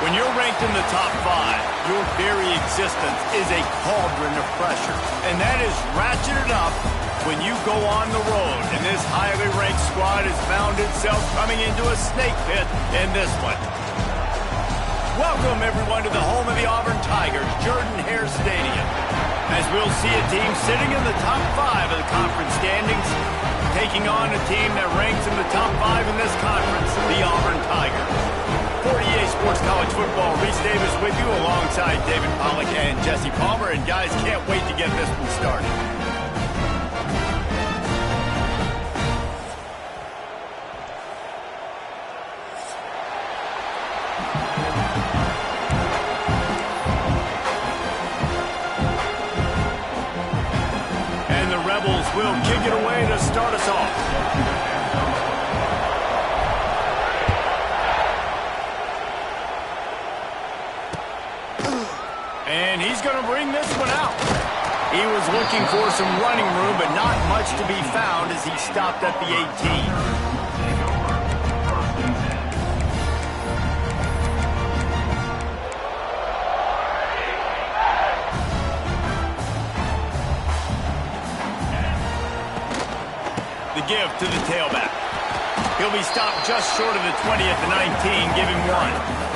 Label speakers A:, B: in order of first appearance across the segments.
A: When you're ranked in the top 5, your very existence is a cauldron of pressure. And that is ratcheted up when you go on the road. And this highly ranked squad has found itself coming into a snake pit in this one. Welcome, everyone, to the home of the Auburn Tigers, Jordan-Hare Stadium. As we'll see a team sitting in the top 5 of the conference standings, taking on a team that ranks in the top 5 in this conference, the Auburn Tigers. For EA Sports College Football, Reese Davis with you alongside David Pollack and Jesse Palmer. And guys, can't wait to get this one started. And the Rebels will kick it away to start us off. And he's going to bring this one out. He was looking for some running room, but not much to be found as he stopped at the 18. The give to the tailback. He'll be stopped just short of the 20 at the 19, give him 1.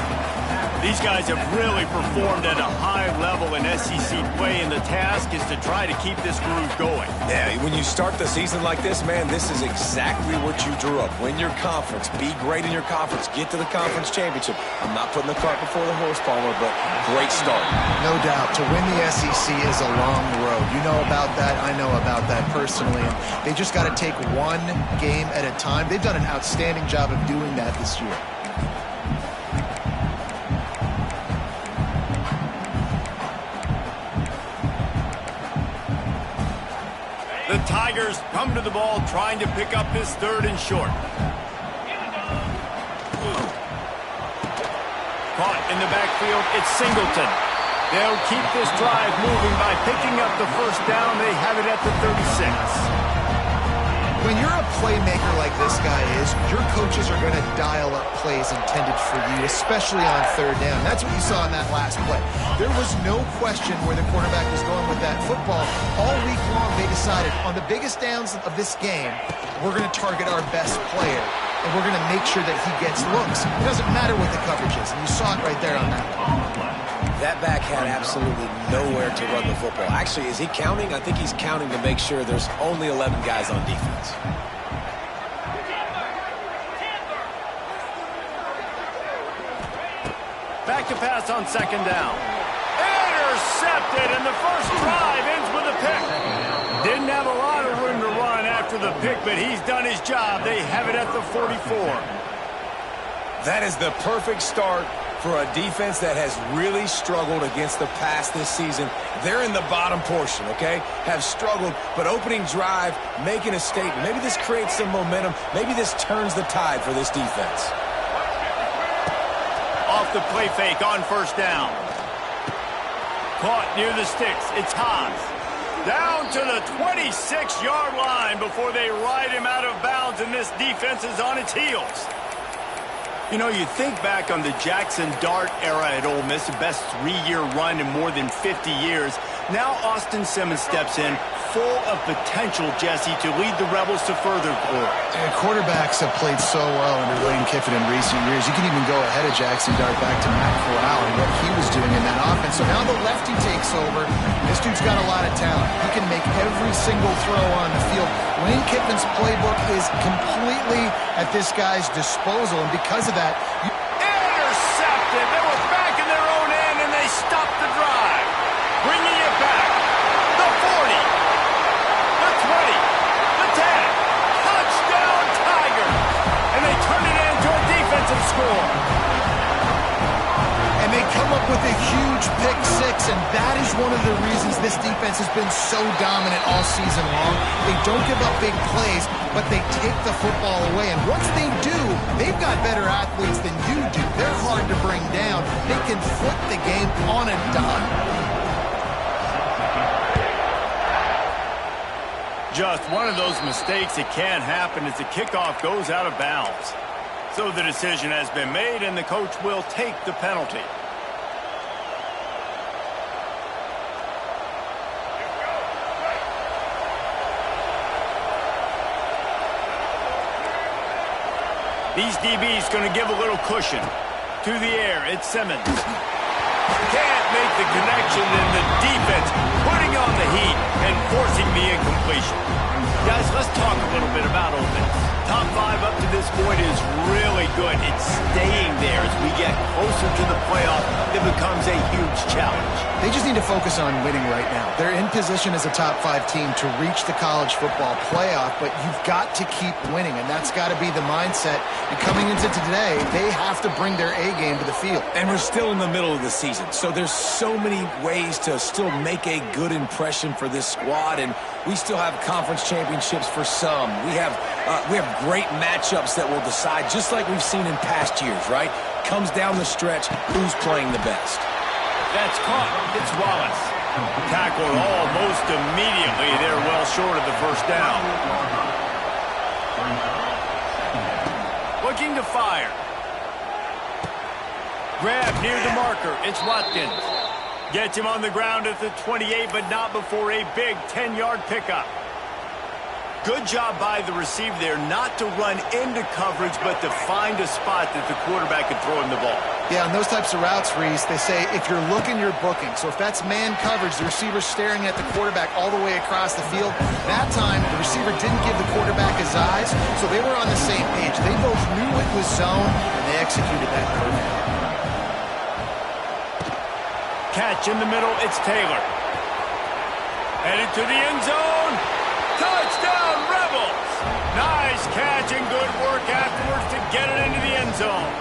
A: These guys have really performed at a high level in SEC play, and the task is to try to keep this groove going.
B: Yeah, when you start the season like this, man, this is exactly what you drew up. Win your conference. Be great in your conference. Get to the conference championship. I'm not putting the cart before the horse, Palmer, but great start.
C: No doubt. To win the SEC is a long road. You know about that. I know about that personally. And they just got to take one game at a time. They've done an outstanding job of doing that this year.
A: The Tigers come to the ball trying to pick up this 3rd and short. Caught in the backfield, it's Singleton. They'll keep this drive moving by picking up the first down. They have it at the 36.
C: When you're a playmaker like this guy is, your coaches are going to dial up plays intended for you, especially on 3rd down. That's what you saw in that last play. There was no question where the quarterback was going with that football. All week long, they decided on the biggest downs of this game, we're going to target our best player, and we're going to make sure that he gets looks. It doesn't matter what the coverage is, and you saw it right there on that play.
B: That back had absolutely nowhere to run the football. Actually, is he counting? I think he's counting to make sure there's only 11 guys on defense.
A: Back to pass on 2nd down. Intercepted, and the first drive ends with a pick. Didn't have a lot of room to run after the pick, but he's done his job. They have it at the 44.
B: That is the perfect start for a defense that has really struggled against the pass this season. They're in the bottom portion, okay? Have struggled, but opening drive, making a statement. Maybe this creates some momentum. Maybe this turns the tide for this defense.
A: Off the play fake on 1st down. Caught near the sticks. It's Haas. Down to the 26-yard line before they ride him out of bounds, and this defense is on its heels. You know, you think back on the Jackson Dart era at Ole Miss, the best 3-year run in more than 50 years. Now Austin Simmons steps in, full of potential, Jesse, to lead the Rebels to further glory.
C: Quarterbacks have played so well under Lane Kiffin in recent years. You can even go ahead of Jackson Dart back to Matt Corral and what he was doing in that offense. So now the lefty takes over. This dude's got a lot of talent. He can make every single throw on the field. Lane Kiffin's playbook is completely at this guy's disposal, and because of that...
A: Intercepted! They were back in their own end, and they stopped the drive. Bringing it back. The 40. The 20. The 10. Touchdown, Tigers! And they turn it into a defensive score.
C: And they come up with a huge pick-6, and that is one of the reasons this defense has been so dominant all season long. They don't give up big plays, but they take the football away. And once they do, they've got better athletes than you do. They're hard to bring down. They can flip the game on a dime.
A: Just one of those mistakes that can't happen as the kickoff goes out of bounds. So the decision has been made, and the coach will take the penalty. These DBs going to give a little cushion. To the air, it's Simmons. Can't make the connection, and the defense putting on the heat and forcing the incompletion. Guys, let's talk a little bit about offense. Top 5 up to this point is really good. It's staying there as we get closer to the playoff. It becomes a huge challenge.
C: They just need to focus on winning right now. They're in position as a top 5 team to reach the college football playoff, but you've got to keep winning, and that's got to be the mindset. And coming into today, they have to bring their A game to the field.
B: And we're still in the middle of the season, so there's so many ways to still make a good impression for this squad, and we still have conference championships for some. We have great matchups that will decide, just like we've seen in past years, right? Comes down the stretch, who's playing the best.
A: That's caught. It's Wallace. Tackled almost immediately. They're well short of the first down. Looking to fire. Grab near the marker. It's Watkins. Gets him on the ground at the 28, but not before a big 10-yard pickup. Good job by the receiver there not to run into coverage, but to find a spot that the quarterback could throw him the ball.
C: Yeah, on those types of routes, Reese, they say if you're looking, you're booking. So if that's man coverage, the receiver's staring at the quarterback all the way across the field. That time, the receiver didn't give the quarterback his eyes, so they were on the same page. They both knew it was zone, and they executed that perfect.
A: Catch in the middle, it's Taylor. Headed to the end zone. Touchdown, Rebels! Nice catch and good work afterwards to get it into the end zone.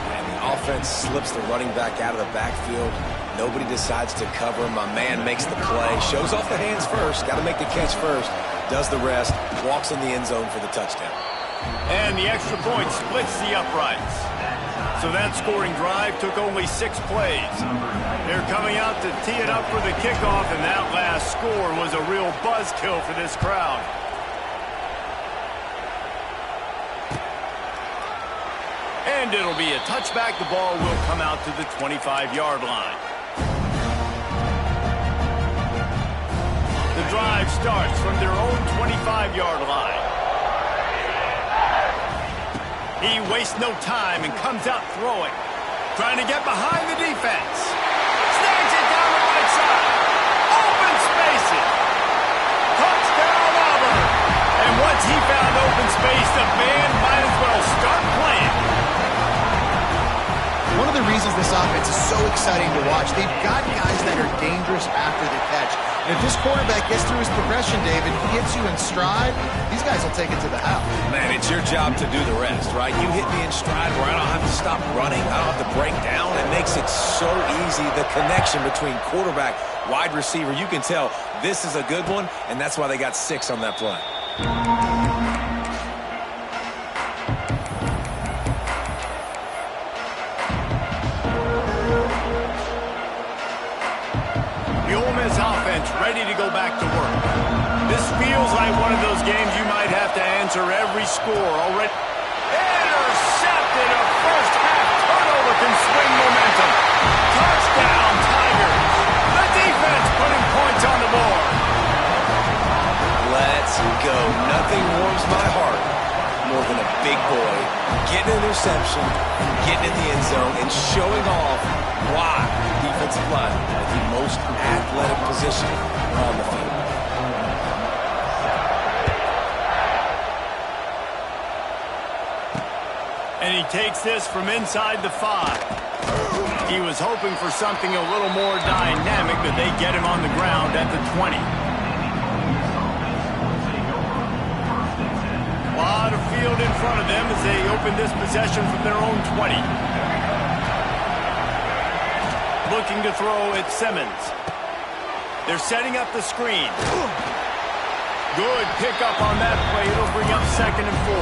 B: And the offense slips the running back out of the backfield. Nobody decides to cover. My man makes the play. Shows off the hands first. Got to make the catch first. Does the rest. Walks in the end zone for the touchdown.
A: And the extra point splits the uprights. So that scoring drive took only 6 plays. They're coming out to tee it up for the kickoff, and that last score was a real buzzkill for this crowd. And it'll be a touchback. The ball will come out to the 25-yard line. The drive starts from their own 25-yard line. He wastes no time and comes out throwing. Trying to get behind the defense. Snags it down the right side. Open spaces. Touchdown, Auburn. And once he found open space, the band might as well start playing.
C: One of the reasons this offense is so exciting to watch, they've got guys that are dangerous after the catch. And if this quarterback gets through his progression, David, he gets you in stride, these guys will take it to the house.
B: Man, it's your job to do the rest, right? You hit me in stride where I don't have to stop running. I don't have to break down. It makes it so easy. The connection between quarterback, wide receiver, you can tell this is a good one, and that's why they got 6 on that play.
A: Offense ready to go back to work. This feels like one of those games you might have to answer every score already. Intercepted. A first half turnover can swing momentum. Touchdown, Tigers. The defense putting points on the board.
B: Let's go. Nothing warms my heart more than a big boy getting an interception, getting in the end zone, and showing off why defensive line at the most athletic position on the field.
A: And he takes this from inside the 5. He was hoping for something a little more dynamic, but they get him on the ground at the 20. A lot of field in front of them as they open this possession from their own 20. Looking to throw at Simmons. They're setting up the screen. Good pickup on that play. It'll bring up 2nd and 4.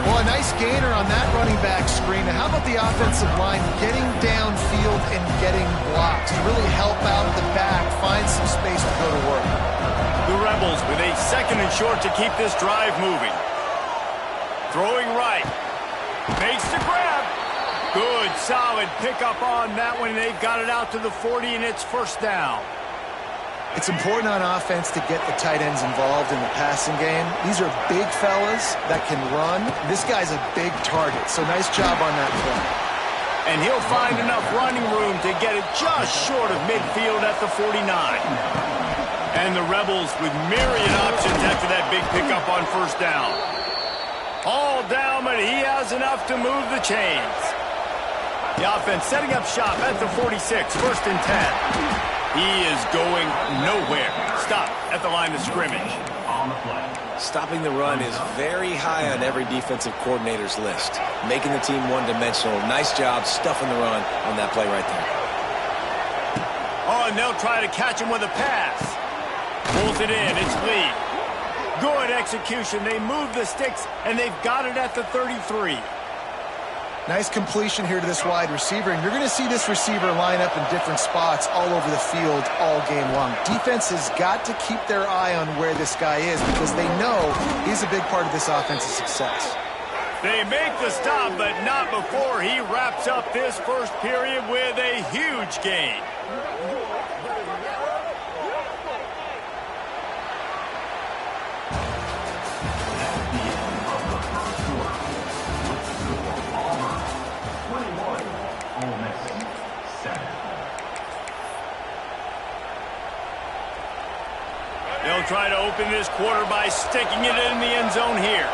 C: Well, a nice gainer on that running back screen. Now, how about the offensive line getting downfield and getting blocks to really help out the back, find some space to go to work?
A: The Rebels with a 2nd and short to keep this drive moving. Throwing right. Makes the grab. Good, solid pickup on that one. They've got it out to the 40, and it's first down.
C: It's important on offense to get the tight ends involved in the passing game. These are big fellas that can run. This guy's a big target, so nice job on that play.
A: And he'll find enough running room to get it just short of midfield at the 49. And the Rebels with myriad options after that big pickup on first down. All down, but he has enough to move the chains. The offense setting up shop at the 46, first and 10. He is going nowhere. Stop at the line of scrimmage.
B: Stopping the run is very high on every defensive coordinator's list. Making the team one-dimensional. Nice job stuffing the run on that play right there.
A: Oh, and they'll try to catch him with a pass. Pulls it in. It's Lee. Good execution. They move the sticks, and they've got it at the 33.
C: Nice completion here to this wide receiver, and you're going to see this receiver line up in different spots all over the field all game long. Defense has got to keep their eye on where this guy is because they know he's a big part of this offense's success.
A: They make the stop, but not before he wraps up this first period with a huge gain. They'll try to open this quarter by sticking it in the end zone here.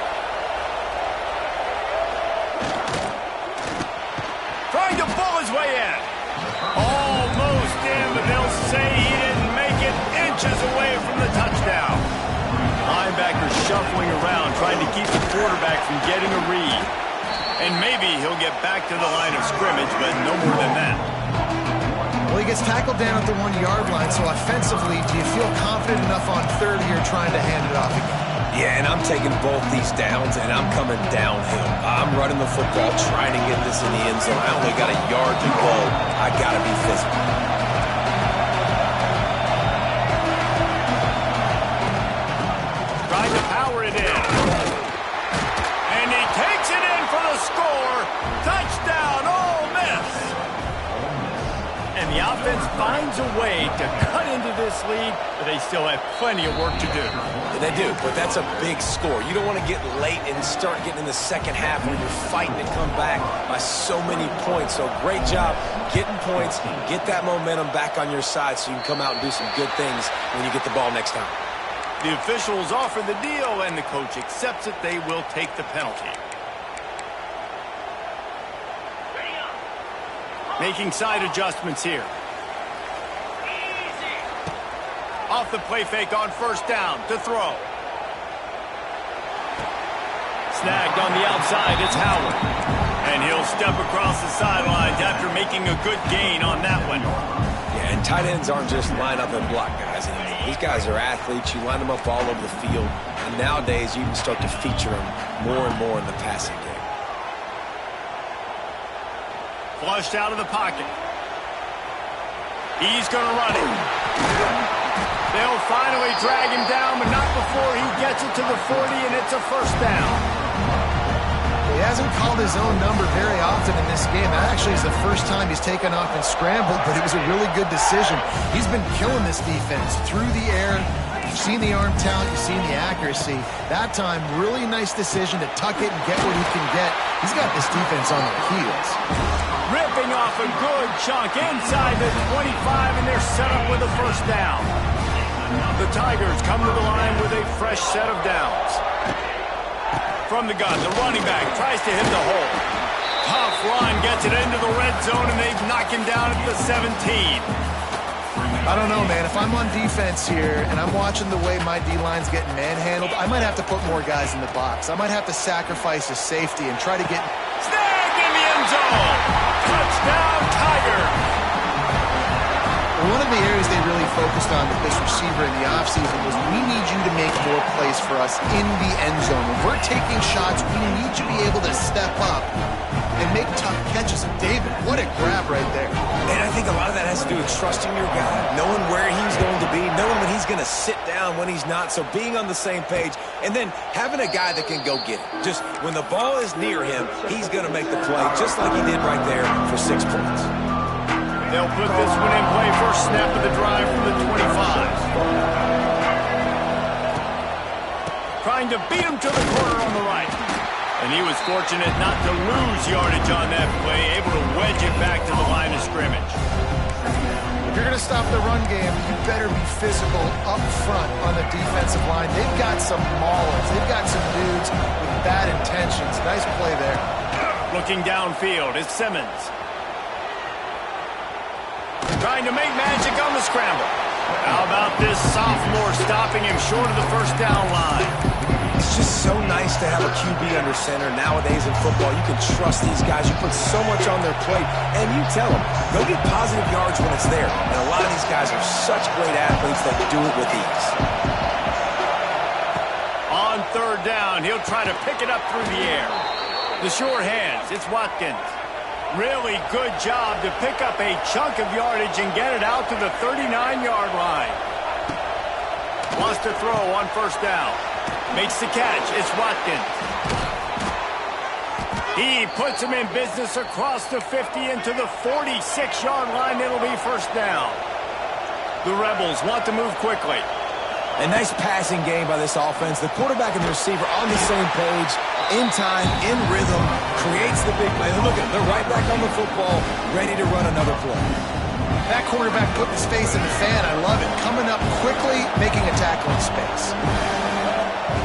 A: Trying to pull his way in. Almost in, but they'll say he didn't make it inches away from the touchdown. Linebacker shuffling around, trying to keep the quarterback from getting a read. And maybe he'll get back to the line of scrimmage, but no more than that.
C: Well, he gets tackled down at the 1-yard line, so offensively, do you feel confident enough on third here trying to hand it off again?
B: Yeah, and I'm taking both these downs, and I'm coming downhill. I'm running the football, trying to get this in the end zone. I only got a yard to go. I got to be physical.
A: Trying to power it in. And he takes it in for the score. Touchdown, Ole Miss. And the offense finds a way to cut into this lead, but they still have plenty of work to do.
B: Yeah, they do, but that's a big score. You don't want to get late and start getting in the second half where you're fighting to come back by so many points. So great job getting points, get that momentum back on your side so you can come out and do some good things when you get the ball next time.
A: The officials offer the deal, and the coach accepts it. They will take the penalty. Making side adjustments here. Off the play fake on first down to throw. Snagged on the outside, it's Howard. And he'll step across the sidelines after making a good gain on that one.
B: Yeah, and tight ends aren't just line up and block guys. These guys are athletes. You line them up all over the field. And nowadays, you can start to feature them more and more in the passing game.
A: Flushed out of the pocket. He's going to run it. They'll finally drag him down, but not before he gets it to the 40, and it's a first down.
C: He hasn't called his own number very often in this game. That actually is the first time he's taken off and scrambled, but it was a really good decision. He's been killing this defense through the air. You've seen the arm talent, you've seen the accuracy. That time, really nice decision to tuck it and get what he can get. He's got this defense on their heels.
A: Ripping off a good chunk inside the 25, and they're set up with a first down. The Tigers come to the line with a fresh set of downs. From the gun, the running back tries to hit the hole. Tough run, gets it into the red zone, and they knock him down at the 17.
C: I don't know, man. If I'm on defense here and I'm watching the way my D-line's getting manhandled, I might have to put more guys in the box. I might have to sacrifice a safety and try to get...
A: Snagged in the end zone! Touchdown, Tigers!
C: one of the areas they really focused on with this receiver in the offseason was we need you to make more plays for us in the end zone. When we're taking shots, we need you to be able to step up and make tough catches. And David, what a grab right there.
B: And I think a lot of that has to do with trusting your guy, knowing where he's going to be, knowing when he's going to sit down, when he's not, so being on the same page, and then having a guy that can go get it. Just when the ball is near him, he's going to make the play, just like he did right there for 6 points.
A: They'll put this one in play. First snap of the drive from the 25. Trying to beat him to the corner on the right. And he was fortunate not to lose yardage on that play, able to wedge it back to the line of scrimmage.
C: If you're going to stop the run game, you better be physical up front on the defensive line. They've got some maulers. They've got some dudes with bad intentions. Nice play there.
A: Looking downfield, it's Simmons. Trying to make magic on the scramble. How about this sophomore stopping him short of the first down line?
B: It's just so nice to have a QB under center. Nowadays in football, you can trust these guys. You put so much on their plate, and you tell them, go get positive yards when it's there. And a lot of these guys are such great athletes that do it with ease.
A: On third down, he'll try to pick it up through the air. The sure hands, it's Watkins. Really good job to pick up a chunk of yardage and get it out to the 39-yard line. Wants to throw on first down. Makes the catch. It's Watkins. He puts him in business across the 50 into the 46-yard line. It'll be first down. The Rebels want to move quickly.
B: A nice passing game by this offense. The quarterback and the receiver on the same page, in time, in rhythm, creates the big play. Look at it, they're right back on the football, ready to run another play.
C: That quarterback put his face in the fan. I love it. Coming up quickly, making a tackle in space.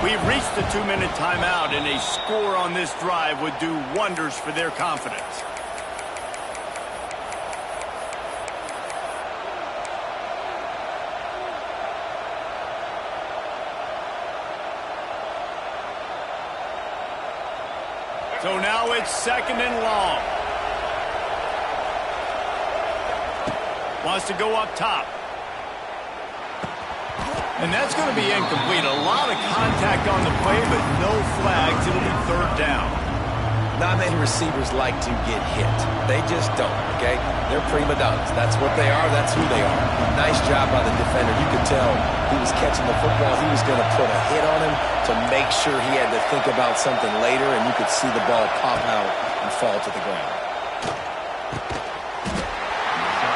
A: We've reached the 2-minute timeout, and a score on this drive would do wonders for their confidence. So now it's second and long. Wants to go up top. And that's going to be incomplete. A lot of contact on the play, but no flags. It'll be third down.
B: Not many receivers like to get hit. They just don't, okay? They're prima donnas. That's what they are. That's who they are. Nice job by the defender. You could tell he was catching the football. He was going to put a hit on him to make sure he had to think about something later, and you could see the ball pop out and fall to the ground.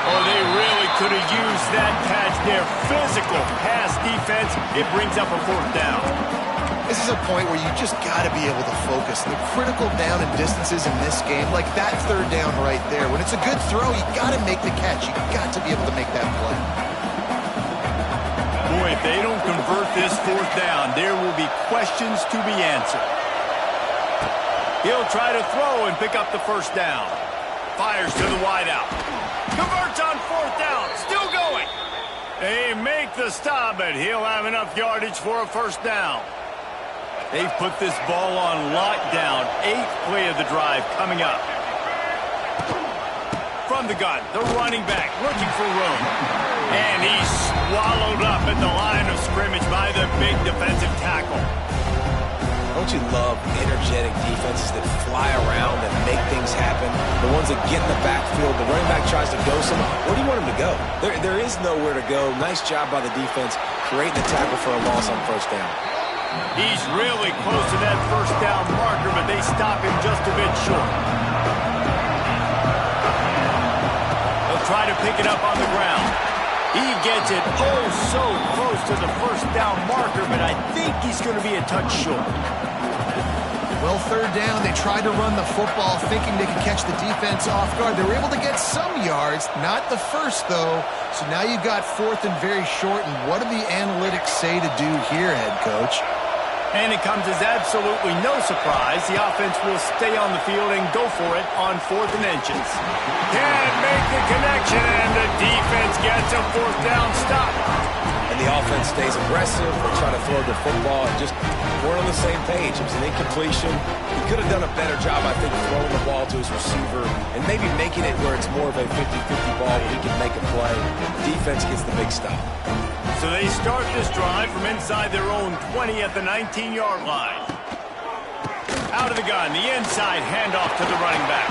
A: Oh, they really could have used that catch there. Physical pass defense. It brings up a fourth down.
C: This is a point where you just got to be able to focus. The critical down and distances in this game, like that third down right there. When it's a good throw, you got to make the catch. You got to be able to make that play.
A: Boy, if they don't convert this fourth down, there will be questions to be answered. He'll try to throw and pick up the first down. Fires to the wideout. Converts on fourth down. Still going. They make the stop, but he'll have enough yardage for a first down. They've put this ball on lockdown. 8th play of the drive coming up. From the gun, the running back looking for room. And he's swallowed up at the line of scrimmage by the big defensive tackle.
B: Don't you love energetic defenses that fly around and make things happen? The ones that get in the backfield, the running back tries to go somewhere. Where do you want him to go? There is nowhere to go. Nice job by the defense, creating the tackle for a loss on first down.
A: He's really close to that first down marker, but they stop him just a bit short. They'll try to pick it up on the ground. He gets it oh so close to the first down marker, but I think he's going to be a touch short.
C: Well, third down, they tried to run the football, thinking they could catch the defense off guard. They were able to get some yards, not the first, though. So now you've got fourth and very short, and what do the analytics say to do here, head coach?
A: And it comes as absolutely no surprise. The offense will stay on the field and go for it on 4th and inches. Can't make the connection, and the defense gets a fourth down stop.
B: And the offense stays aggressive. They try to throw the football and just weren't on the same page. It was an incompletion. He could have done a better job, I think, throwing the ball to his receiver and maybe making it where it's more of a 50-50 ball where he can make a play. The defense gets the big stop.
A: So they start this drive from inside their own 20 at the 19-yard line. Out of the gun, the inside handoff to the running back.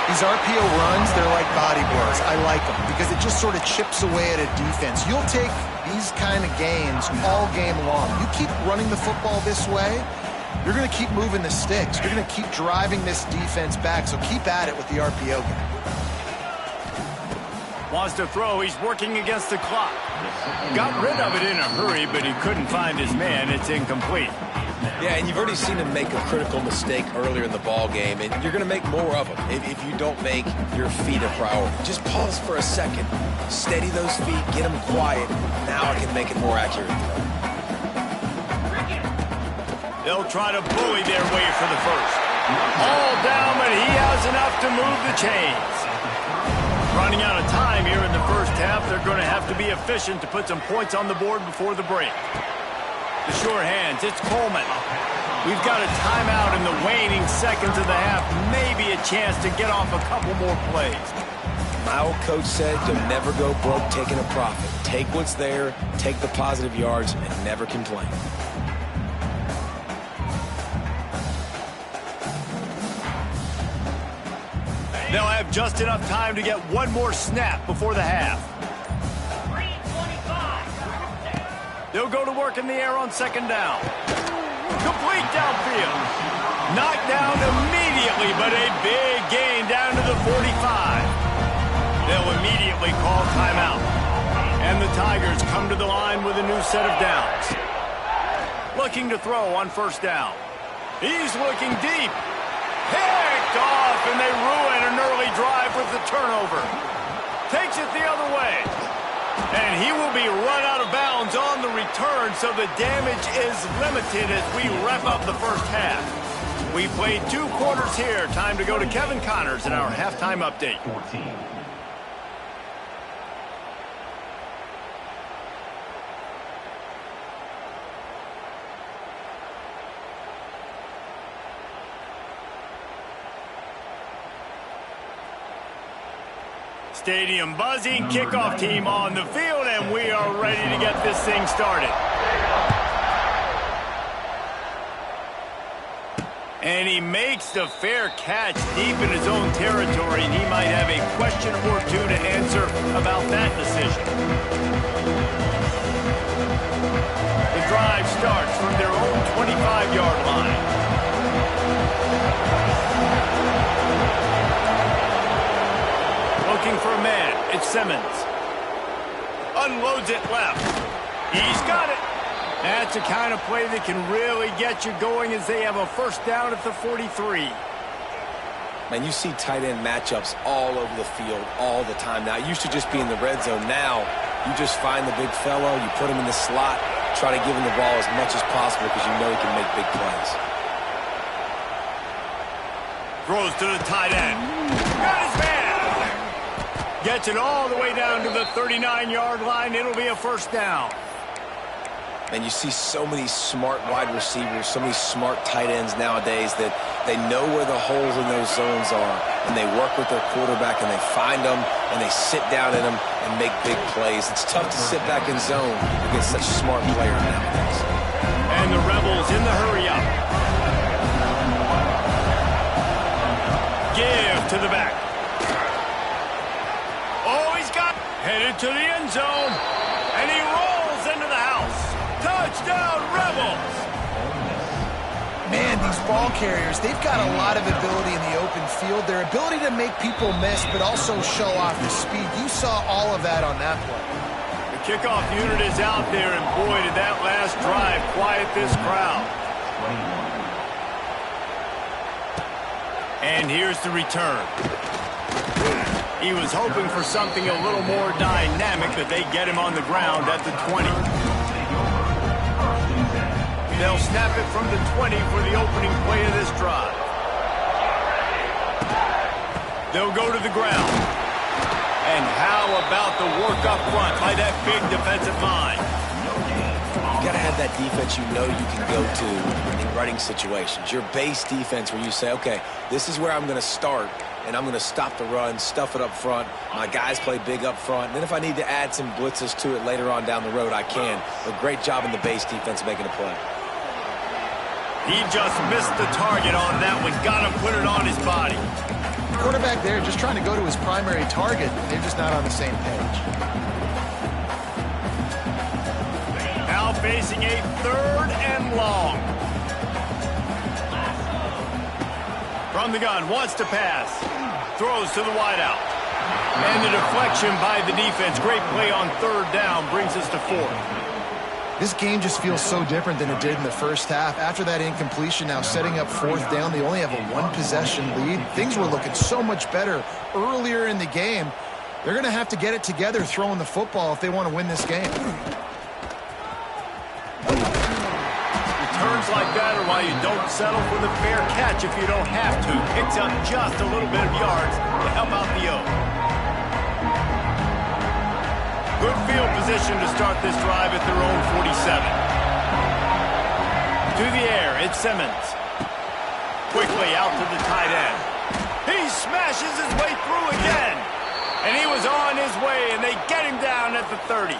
C: These RPO runs, they're like body blows. I like them because it just sort of chips away at a defense. You'll take these kind of gains all game long. You keep running the football this way, you're going to keep moving the sticks. You're going to keep driving this defense back, so keep at it with the RPO game.
A: Wants to throw. He's working against the clock. Got rid of it in a hurry, but he couldn't find his man. It's incomplete.
B: Yeah, and you've already seen him make a critical mistake earlier in the ball game, and you're going to make more of them if you don't make your feet a priority. Just pause for a second, steady those feet, get them quiet. Now I can make it more accurate.
A: They'll try to bully their way for the first. All down, but he has enough to move the chains. Running out of time here in the first half, they're going to have to be efficient to put some points on the board before the break. The sure hands, it's Coleman. We've got a timeout in the waning seconds of the half. Maybe a chance to get off a couple more plays.
B: My old coach said you'll never go broke taking a profit. Take what's there, take the positive yards, and never complain.
A: They'll have just enough time to get one more snap before the half. They'll go to work in the air on second down. Complete downfield. Knocked down immediately, but a big gain down to the 45. They'll immediately call timeout. And the Tigers come to the line with a new set of downs. Looking to throw on first down. He's looking deep. Picked off, and they ruin an early drive with the turnover. Takes it the other way. And he will be run out of bounds on the return, so the damage is limited as we wrap up the first half. We played 2 quarters here. Time to go to Kevin Connors in our halftime update. Stadium buzzing, kickoff team on the field, and we are ready to get this thing started. And he makes the fair catch deep in his own territory, and he might have a question or two to answer about that decision. The drive starts from their own 25-yard line. Looking for a man. It's Simmons. Unloads it left. He's got it. That's the kind of play that can really get you going as they have a first down at the 43.
B: Man, you see tight end matchups all over the field all the time. Now, it used to just be in the red zone. Now, you just find the big fellow, you put him in the slot, try to give him the ball as much as possible because you know he can make big plays.
A: Throws to the tight end. Got his man. Gets it all the way down to the 39-yard line. It'll be a first down.
B: And you see so many smart wide receivers, so many smart tight ends nowadays that they know where the holes in those zones are, and they work with their quarterback, and they find them, and they sit down in them and make big plays. It's tough to sit back in zone against such smart players nowadays.
A: And the Rebels in the hurry-up. Give to the back. Oh, he's got headed to the end zone, and he rolls into the house. Touchdown, Rebels!
C: Man, these ball carriers, they've got a lot of ability in the open field. Their ability to make people miss, but also show off the speed. You saw all of that on that play.
A: The kickoff unit is out there, and boy, did that last drive quiet this crowd. And here's the return. He was hoping for something a little more dynamic, but they get him on the ground at the 20. They'll snap it from the 20 for the opening play of this drive. They'll go to the ground. And how about the work up front by that big defensive line?
B: You got to have that defense you know you can go to in running situations. Your base defense where you say, okay, this is where I'm going to start, and I'm going to stop the run, stuff it up front. My guys play big up front. And then if I need to add some blitzes to it later on down the road, I can. But great job in the base defense making a play.
A: He just missed the target on that one. Got to put it on his body.
C: Quarterback there just trying to go to his primary target. They're just not on the same page.
A: Now facing a 3rd and long. From the gun, wants to pass. Throws to the wideout. And the deflection by the defense. Great play on 3rd down brings us to 4th.
C: This game just feels so different than it did in the first half. After that incompletion, now setting up 4th down, they only have a 1-possession lead. Things were looking so much better earlier in the game. They're going to have to get it together throwing the football if they want to win this game.
A: Returns like that are why you don't settle for the fair catch if you don't have to. Picks up just a little bit of yards to help out the O. Good field position to start this drive at their own 47. To the air, it's Simmons. Quickly out to the tight end. He smashes his way through again. And he was on his way, and they get him down at the 30.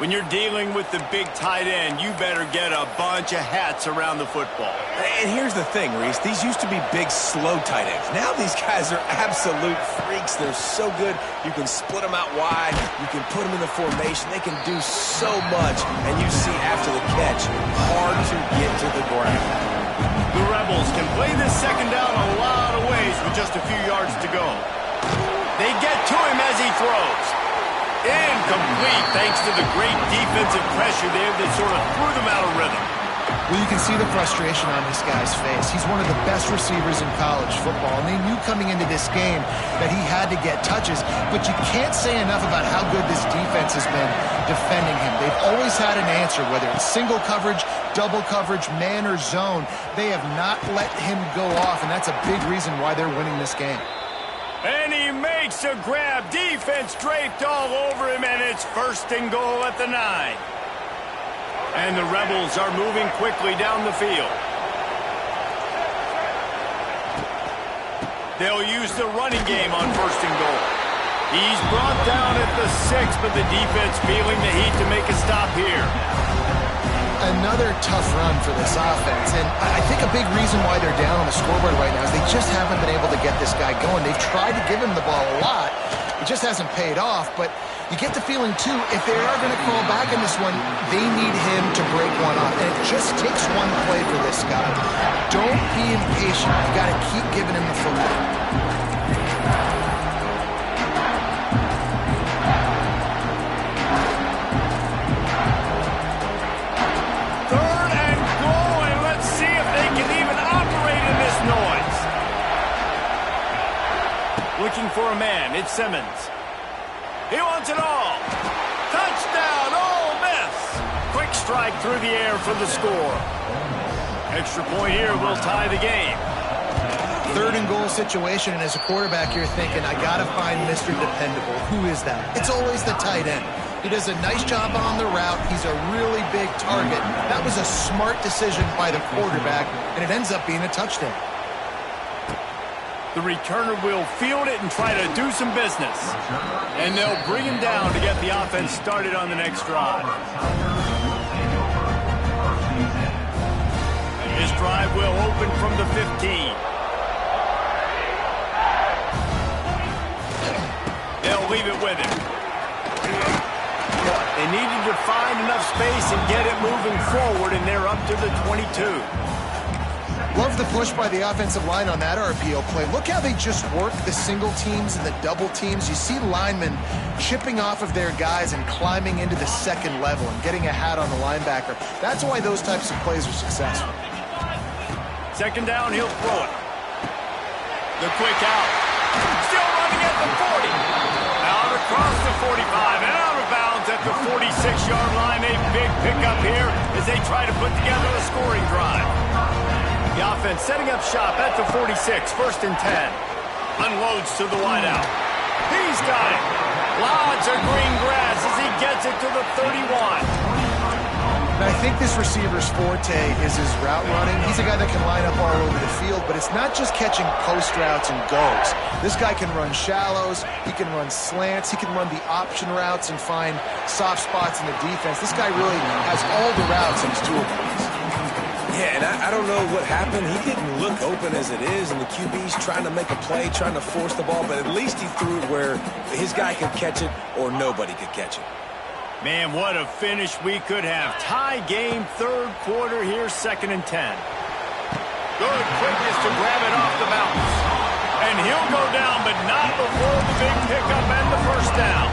A: When you're dealing with the big tight end, you better get a bunch of hats around the football.
B: And here's the thing, Reese. These used to be big, slow tight ends. Now these guys are absolute freaks. They're so good. You can split them out wide. You can put them in the formation. They can do so much. And you see after the catch, hard to get to the ground.
A: The Rebels can play this 2nd down a lot of ways with just a few yards to go. They get to him as he throws. Incomplete thanks to the great defensive pressure there that sort of threw them out of rhythm.
C: Well, you can see the frustration on this guy's face. He's one of the best receivers in college football, and they knew coming into this game that he had to get touches, but you can't say enough about how good this defense has been defending him. They've always had an answer, whether it's single coverage, double coverage, man or zone. They have not let him go off, and that's a big reason why they're winning this game.
A: And he makes a grab. Defense draped all over him, and it's 1st and goal at the 9. And the Rebels are moving quickly down the field. They'll use the running game on 1st and goal. He's brought down at the 6, but the defense feeling the heat to make a stop here.
C: Another tough run for this offense, and I think a big reason why they're down on the scoreboard right now is they just haven't been able to get this guy going. They've tried to give him the ball a lot. It just hasn't paid off, but you get the feeling, too, if they are going to crawl back in this one, they need him to break one off, and it just takes one play for this guy. Don't be impatient. You got to keep giving him the football.
A: Looking for a man, it's Simmons. He wants it all. Touchdown, Ole Miss. Quick strike through the air for the score. Extra point here will tie the game.
C: 3rd and goal situation, and as a quarterback, you're thinking, I got to find Mr. Dependable. Who is that? It's always the tight end. He does a nice job on the route. He's a really big target. That was a smart decision by the quarterback, and it ends up being a touchdown.
A: The returner will field it and try to do some business. And they'll bring him down to get the offense started on the next drive. This drive will open from the 15. They'll leave it with him. They needed to find enough space and get it moving forward, and they're up to the 22.
C: Love the push by the offensive line on that RPO play. Look how they just work the single teams and the double teams. You see linemen chipping off of their guys and climbing into the 2nd level and getting a hat on the linebacker. That's why those types of plays are successful.
A: 2nd down, he'll throw it. The quick out. Still running at the 40. Out across the 45 and out of bounds at the 46-yard line. A big pickup here as they try to put together a scoring drive. The offense setting up shop at the 46, 1st and 10. Unloads to the wideout. He's got it. Lots of green grass as he gets it to the 31.
C: And I think this receiver's forte is his route running. He's a guy that can line up all over the field, but it's not just catching post routes and goes. This guy can run shallows, he can run slants, he can run the option routes and find soft spots in the defense. This guy really has all the routes in his toolbox.
B: Yeah, and I don't know what happened. He didn't look open as it is, and the QB's trying to make a play, trying to force the ball, but at least he threw it where his guy could catch it or nobody could catch it.
A: Man, what a finish we could have. Tie game, third quarter here, 2nd and 10. Good quickness to grab it off the bounce. And he'll go down, but not before the big pickup and the first down.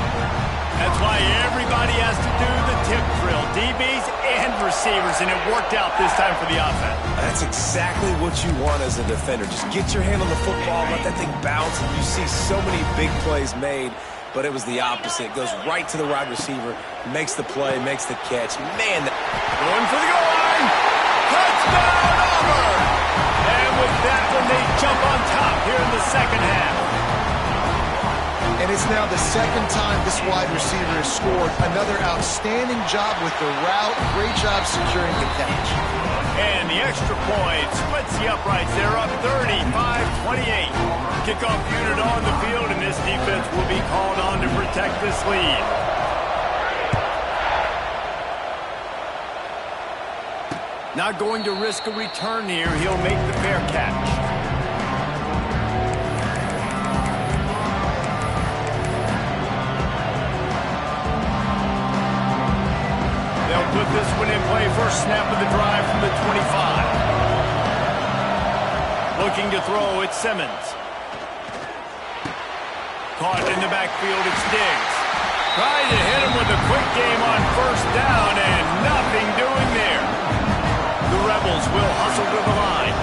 A: That's why everybody has to do the tip drill, DBs and receivers, and it worked out this time for the offense.
B: That's exactly what you want as a defender. Just get your hand on the football, let that thing bounce, and you see so many big plays made. But it was the opposite. It goes right to the wide receiver, makes the play, makes the catch. Man,
A: going for the goal line. Touchdown, Auburn! And with that one, they jump on top here in the second half.
C: And it's now the second time this wide receiver has scored. Another outstanding job with the route. Great job securing the catch.
A: And the extra point splits the uprights. They're up 35-28. Kickoff unit on the field, and this defense will be called on to protect this lead. Not going to risk a return here. He'll make the fair catch. They'll put this one in play. First snap of the drive from the 25. Looking to throw, it's Simmons. Caught in the backfield, it's Diggs. Trying to hit him with a quick game on first down, and nothing doing there. The Rebels will hustle to the line.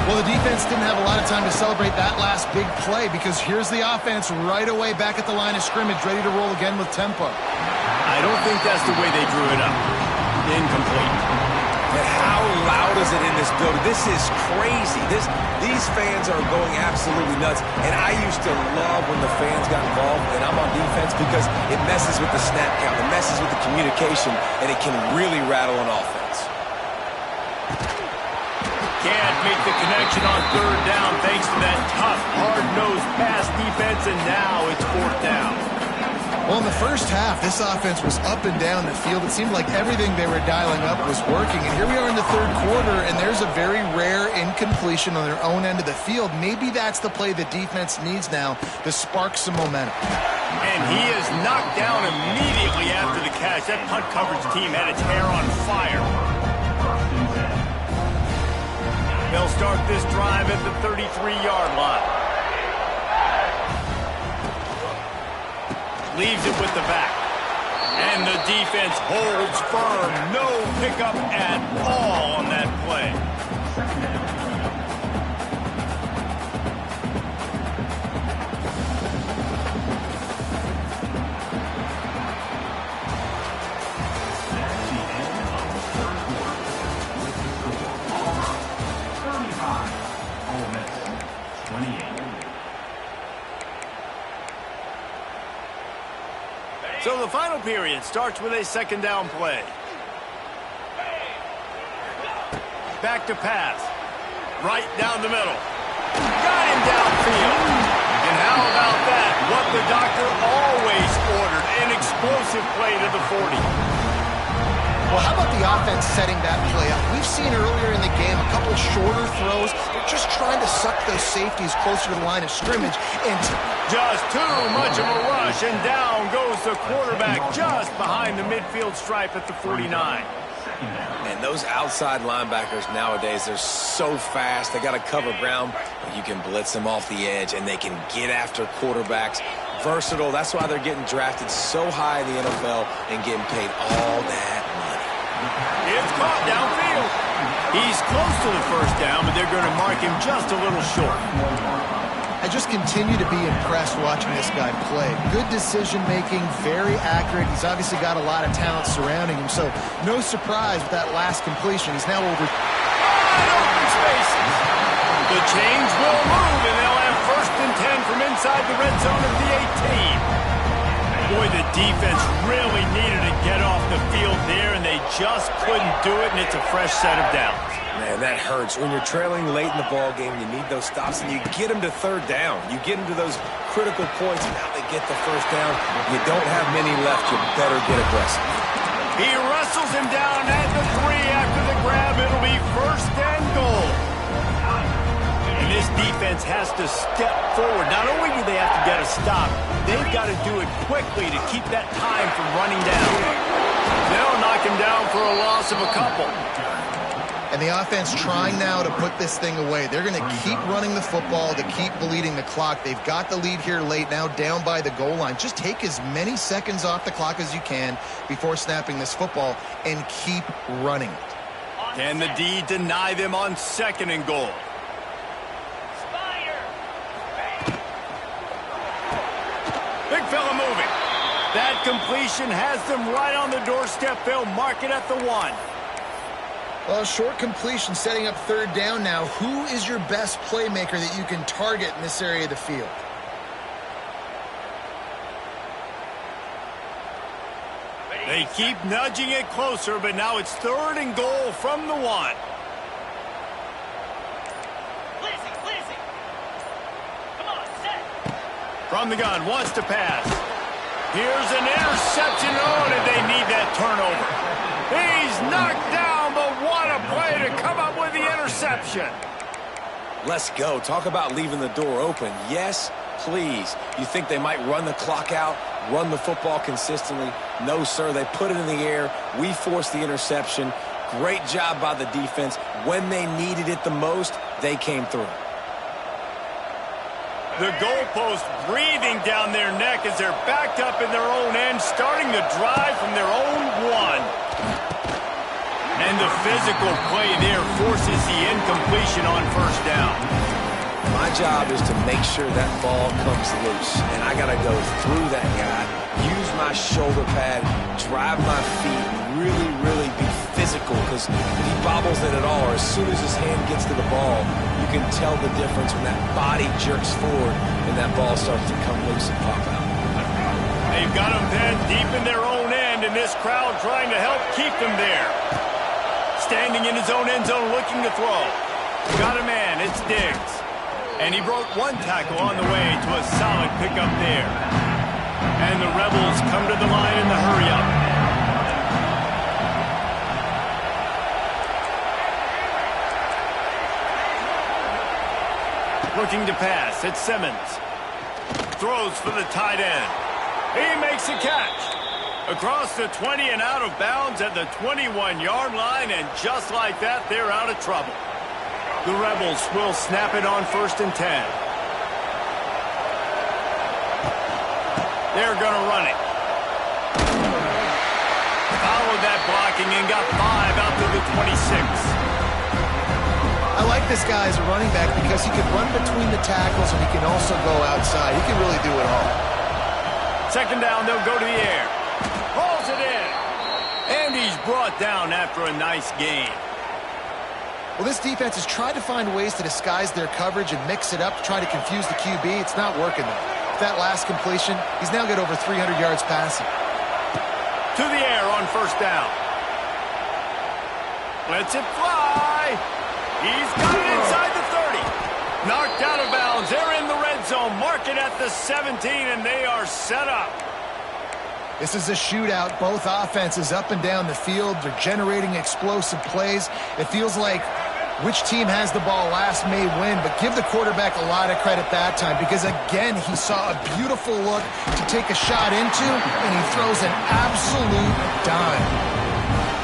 C: Well, the defense didn't have a lot of time to celebrate that last big play because here's the offense right away back at the line of scrimmage, ready to roll again with tempo.
A: I don't think that's the way they drew it up. Incomplete.
B: But how loud is it in this building? This is crazy. These fans are going absolutely nuts. And I used to love when the fans got involved, and I'm on defense because it messes with the snap count, it messes with the communication, and it can really rattle an offense.
A: Can't make the connection on third down thanks to that tough, hard-nosed pass defense, and now it's fourth down.
C: Well, in the first half, this offense was up and down the field. It seemed like everything they were dialing up was working. And here we are in the third quarter, and there's a very rare incompletion on their own end of the field. Maybe that's the play the defense needs now to spark some momentum.
A: And he is knocked down immediately after the catch. That punt coverage team had its hair on fire. They'll start this drive at the 33-yard line. Leaves it with the back. And the defense holds firm. No pickup at all on that play. So the final period starts with a second down play. Back to pass. Right down the middle. Got him downfield. And how about that? What the doctor always ordered. An explosive play to the 40.
C: Well, how about the offense setting that play up? We've seen earlier in the game a couple shorter throws. They're just trying to suck those safeties closer to the line of scrimmage. And
A: just too much of a rush, and down goes the quarterback just behind the midfield stripe at the 49.
B: And those outside linebackers nowadays, they're so fast. They got to cover ground, but you can blitz them off the edge, and they can get after quarterbacks. Versatile. That's why they're getting drafted so high in the NFL and getting paid all that money.
A: It's caught downfield. He's close to the first down, but they're going to mark him just a little short.
C: I just continue to be impressed watching this guy play. Good decision-making, very accurate. He's obviously got a lot of talent surrounding him, so no surprise with that last completion. He's now over
A: open spaces. The chains will move, and they'll have first and 10 from inside inside the red zone of the 18. Boy, the defense really needed to get off the field there, and they just couldn't do it, and it's a fresh set of downs.
B: Man, that hurts. When you're trailing late in the ball game, you need those stops, and you get them to third down. You get them to those critical points, and now they get the first down. You don't have many left. You better get aggressive.
A: He wrestles him down at the 3 after the grab. It'll be first and goal. And this defense has to step forward. Not only do they have to get a stop, they've got to do it quickly to keep that time from running down. They'll knock him down for a loss of a couple.
C: And the offense trying now to put this thing away. They're going to keep running the football to keep bleeding the clock. They've got the lead here late, now down by the goal line. Just take as many seconds off the clock as you can before snapping this football and keep running it.
A: Can the D deny them on second and goal? Big fella moving. That completion has them right on the doorstep. They'll mark it at the 1.
C: Well, short completion setting up third down now. Who is your best playmaker that you can target in this area of the field?
A: They keep nudging it closer, but now it's third and goal from the 1.
D: Come on, set.
A: From the gun, wants to pass. Here's an interception. Oh, and they need that turnover. He's knocked down, but what a play to come up with the interception.
B: Let's go. Talk about leaving the door open. Yes, please. You think they might run the clock out, run the football consistently? No, sir. They put it in the air. We forced the interception. Great job by the defense. When they needed it the most, they came through.
A: The goalpost breathing down their neck as they're backed up in their own end, starting the drive from their own 1. And the physical play there forces the incompletion on first down.
B: My job is to make sure that ball comes loose, and I got to go through that guy, use my shoulder pad, drive my feet, really, really be physical, because if he bobbles it at all, or as soon as his hand gets to the ball, you can tell the difference when that body jerks forward and that ball starts to come loose and pop out.
A: They've got him pinned deep in their own end, and this crowd trying to help keep them there. Standing in his own end zone looking to throw. Got a man, it's Diggs. And he broke one tackle on the way to a solid pickup there. And the Rebels come to the line in the hurry-up. Looking to pass, it's Simmons. Throws for the tight end. He makes a catch. Across the 20 and out of bounds at the 21-yard line, and just like that, they're out of trouble. The Rebels will snap it on first and 10. They're going to run it. Followed that blocking and got 5 out to the 26.
C: I like this guy as a running back because he can run between the tackles and he can also go outside. He can really do it all.
A: Second down, they'll go to the air. Hauls it in. And he's brought down after a nice gain.
C: Well, this defense has tried to find ways to disguise their coverage and mix it up to try to confuse the QB. It's not working, though. With that last completion, he's now got over 300 yards passing.
A: To the air on first down. Lets it fly. He's got it inside the 30. Knocked out of bounds. They're in the red zone. Mark it at the 17, and they are set up.
C: This is a shootout. Both offenses up and down the field. They're generating explosive plays. It feels like which team has the ball last may win, but give the quarterback a lot of credit that time because, again, he saw a beautiful look to take a shot into, and he throws an absolute dime.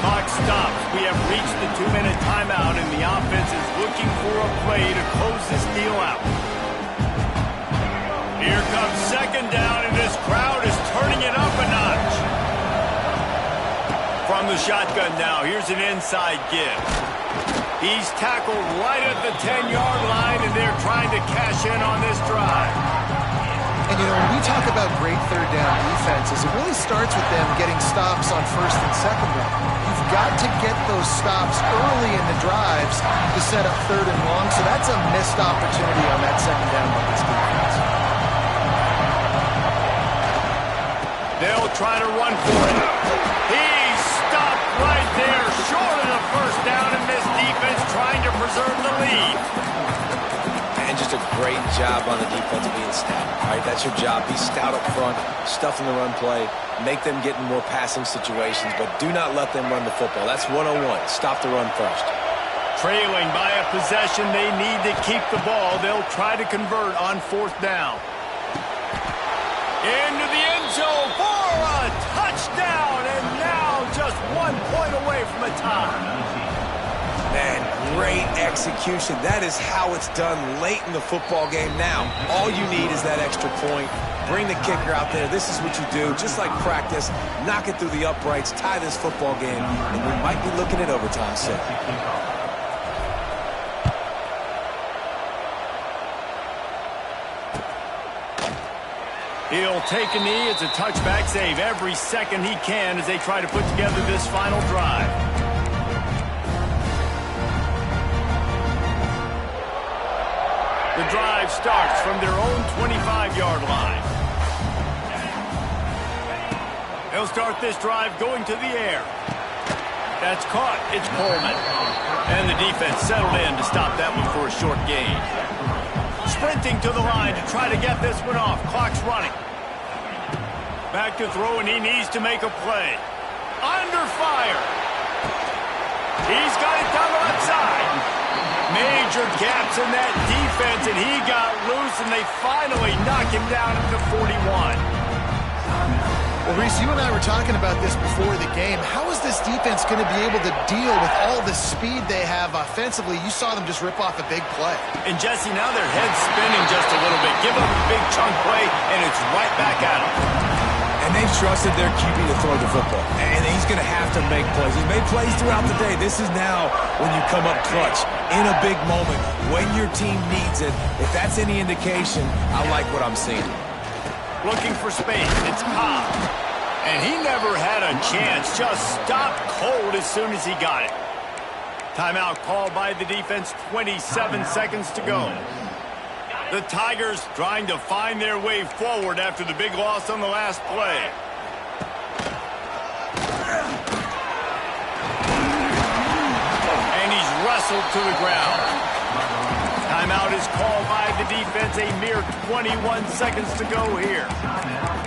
A: Clock stops. We have reached the 2-minute timeout, and the offense is looking for a play to close this deal out. Here comes second down, and this crowd is turning it up a notch. From the shotgun now, here's an inside give. He's tackled right at the 10-yard line, and they're trying to cash in on this drive.
C: And, you know, when we talk about great third down defenses, it really starts with them getting stops on first and second down. You've got to get those stops early in the drives to set up third and long, so that's a missed opportunity on that second down by this defense.
A: They'll try to run for it. He's stopped right there, short of the first down, and this defense trying to preserve the lead.
B: And just a great job on the defense being stout. All right, that's your job. Be stout up front, stuff in the run play, make them get in more passing situations, but do not let them run the football. That's 101. Stop the run first.
A: Trailing by a possession, they need to keep the ball. They'll try to convert on fourth down. Into the end zone for a touchdown, and now just 1 point away from a tie.
B: Man, great execution. That is how it's done late in the football game. Now, all you need is that extra point. Bring the kicker out there. This is what you do. Just like practice, knock it through the uprights, tie this football game, and we might be looking at overtime soon.
A: He'll take a knee. It's a touchback save every second he can as they try to put together this final drive. The drive starts from their own 25-yard line. They'll start this drive going to the air. That's caught. It's Coleman. And the defense settled in to stop that one for a short gain. Sprinting to the line to try to get this one off. Clock's running. Back to throw, and he needs to make a play. Under fire. He's got it down the left side. Major gaps in that defense, and he got loose, and they finally knock him down at the 41.
C: Well, Reese, you and I were talking about this before the game. How is this defense going to be able to deal with all the speed they have offensively? You saw them just rip off a big play.
A: And, Jesse, now their head's spinning just a little bit. Give up a big chunk play, and it's right back at them.
B: And they've trusted their QB to throw the football. And he's going to have to make plays. He's made plays throughout the day. This is now when you come up clutch in a big moment when your team needs it. If that's any indication, I like what I'm seeing.
A: Looking for space. It's Cobb. And he never had a chance. Just stopped cold as soon as he got it. Timeout called by the defense. 27 seconds to go. The Tigers trying to find their way forward after the big loss on the last play. And he's wrestled to the ground. Timeout is called by the defense. A mere 21 seconds to go here.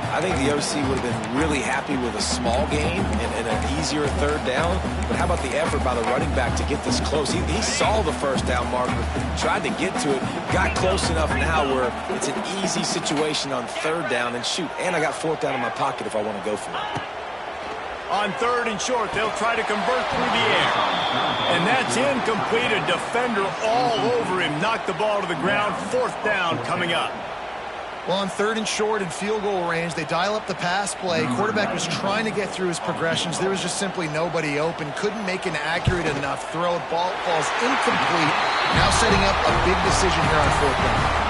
B: I think the OC would have been really happy with a small gain and an easier third down. But how about the effort by the running back to get this close? He saw the first down marker, tried to get to it, got close enough now where it's an easy situation on third down. And shoot, and I got fourth down in my pocket if I want to go for it.
A: On third and short, they'll try to convert through the air. And that's incomplete. A defender all over him. Knocked the ball to the ground. Fourth down coming up.
C: Well, on third and short and field goal range, they dial up the pass play. Quarterback was trying to get through his progressions. There was just simply nobody open. Couldn't make an accurate enough throw. Ball falls incomplete. Now setting up a big decision here on fourth down.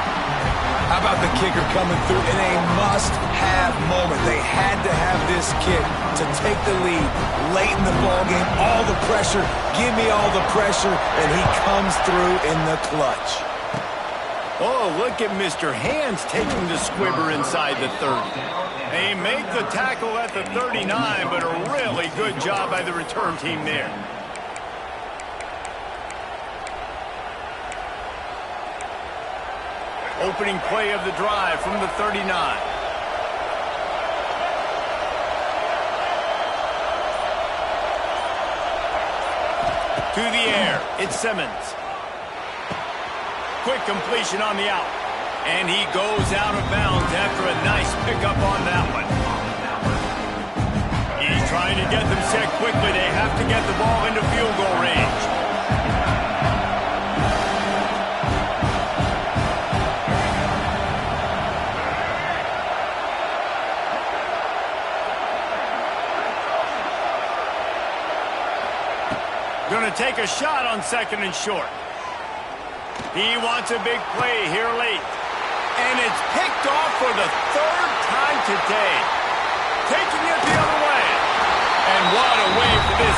B: How about the kicker coming through in a must-have moment? They had to have this kick to take the lead late in the ballgame. All the pressure, give me all the pressure, and he comes through in the clutch.
A: Oh, look at Mr. Hands taking the squibber inside the 30. They make the tackle at the 39, but a really good job by the return team there. Opening play of the drive from the 39. To the air, it's Simmons. Quick completion on the out. And he goes out of bounds after a nice pickup on that one. He's trying to get them set quickly. They have to get the ball into field goal range. Going to take a shot on second and short. He wants a big play here late. And it's picked off for the third time today. Taking it the other way. And what a way for this